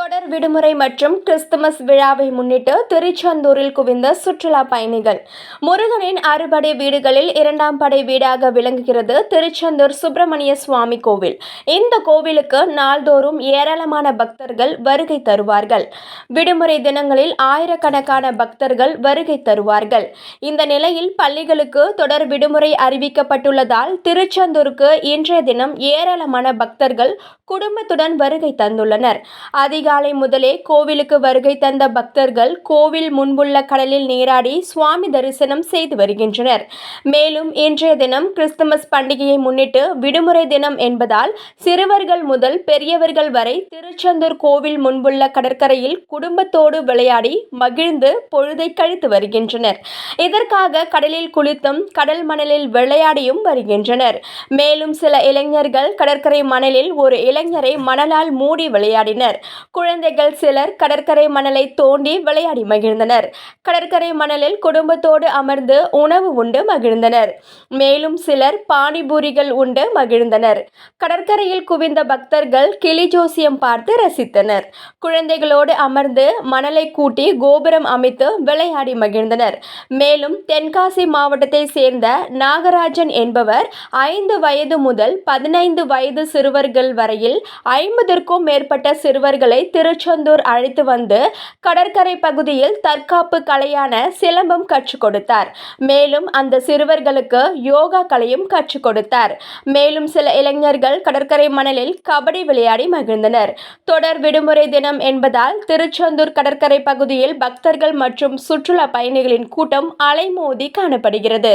தொடர் விடுமுறை மற்றும் கிறிஸ்துமஸ் விழாவை முன்னிட்டு திருச்செந்தூரில் குவிந்த சுற்றுலா பயணிகள். முருகனின் அறுபடை வீடுகளில் இரண்டாம் படை வீடாக விளங்குகிறது திருச்செந்தூர் சுப்பிரமணிய சுவாமி கோவில். இந்த கோவிலுக்கு நாள்தோறும் ஏராளமான பக்தர்கள் வருகை தருவார்கள். விடுமுறை தினங்களில் ஆயிரக்கணக்கான பக்தர்கள் வருகை தருவார்கள். இந்த நிலையில் பள்ளிகளுக்கு தொடர் விடுமுறை அறிவிக்கப்பட்டுள்ளதால் திருச்செந்தூருக்கு இன்றைய தினம் ஏராளமான பக்தர்கள் குடும்பத்துடன் வருகை தந்துள்ளனர். அதிகாலை முதலே கோவிலுக்கு வருகை தந்த பக்தர்கள் கோவில் முன்புள்ள கடலில் நீராடி சுவாமி தரிசனம் செய்து வருகின்றனர். மேலும் இன்றைய தினம் கிறிஸ்துமஸ் பண்டிகையை முன்னிட்டு விடுமுறை தினம் என்பதால் சிறுவர்கள் முதல் பெரியவர்கள் வரை திருச்செந்தூர் கோவில் முன்புள்ள கடற்கரையில் குடும்பத்தோடு விளையாடி மகிழ்ந்து பொழுதை கழித்து வருகின்றனர். இதற்காக கடலில் குளித்தும் கடல் மணலில் விளையாடியும் வருகின்றனர். மேலும் சில இளைஞர்கள் கடற்கரை மணலில் ஒரு இளைஞரை மணலால் மூடி விளையாடினர். குழந்தைகள் சிலர் கடற்கரை மணலை தோண்டி விளையாடி மகிழ்ந்தனர். கடற்கரை மணலில் குடும்பத்தோடு அமர்ந்து உணவு உண்டு மகிழ்ந்தனர். மேலும் சிலர் பானிபூரிகள் உண்டு மகிழ்ந்தனர். கடற்கரையில் குவிந்த பக்தர்கள் கிளி ஜோசியம் பார்த்து ரசித்தனர். குழந்தைகளோடு அமர்ந்து மணலை கூட்டி கோபுரம் அமைத்து விளையாடி மகிழ்ந்தனர். மேலும் தென்காசி மாவட்டத்தை சேர்ந்த நாகராஜன் என்பவர் 5 வயது முதல் 15 வயது சிறுவர்கள் வரையில் 50க்கும் மேற்பட்ட சிறுவர்களை திருச்செந்தூர் அழைத்து வந்து கடற்கரை பகுதியில் தற்காப்பு கலையான சிலம்பம் கற்றுக் கொடுத்தார். மேலும் அந்த சிறுவர்களுக்கு யோகா கலையும் கற்றுக் கொடுத்தார். மேலும் சில இளைஞர்கள் கடற்கரை மணலில் கபடி விளையாடி மகிழ்ந்தனர். தொடர் விடுமுறை தினம் என்பதால் திருச்செந்தூர் கடற்கரை பகுதியில் பக்தர்கள் மற்றும் சுற்றுலா பயணிகளின் கூட்டம் அலைமோதி காணப்படுகிறது.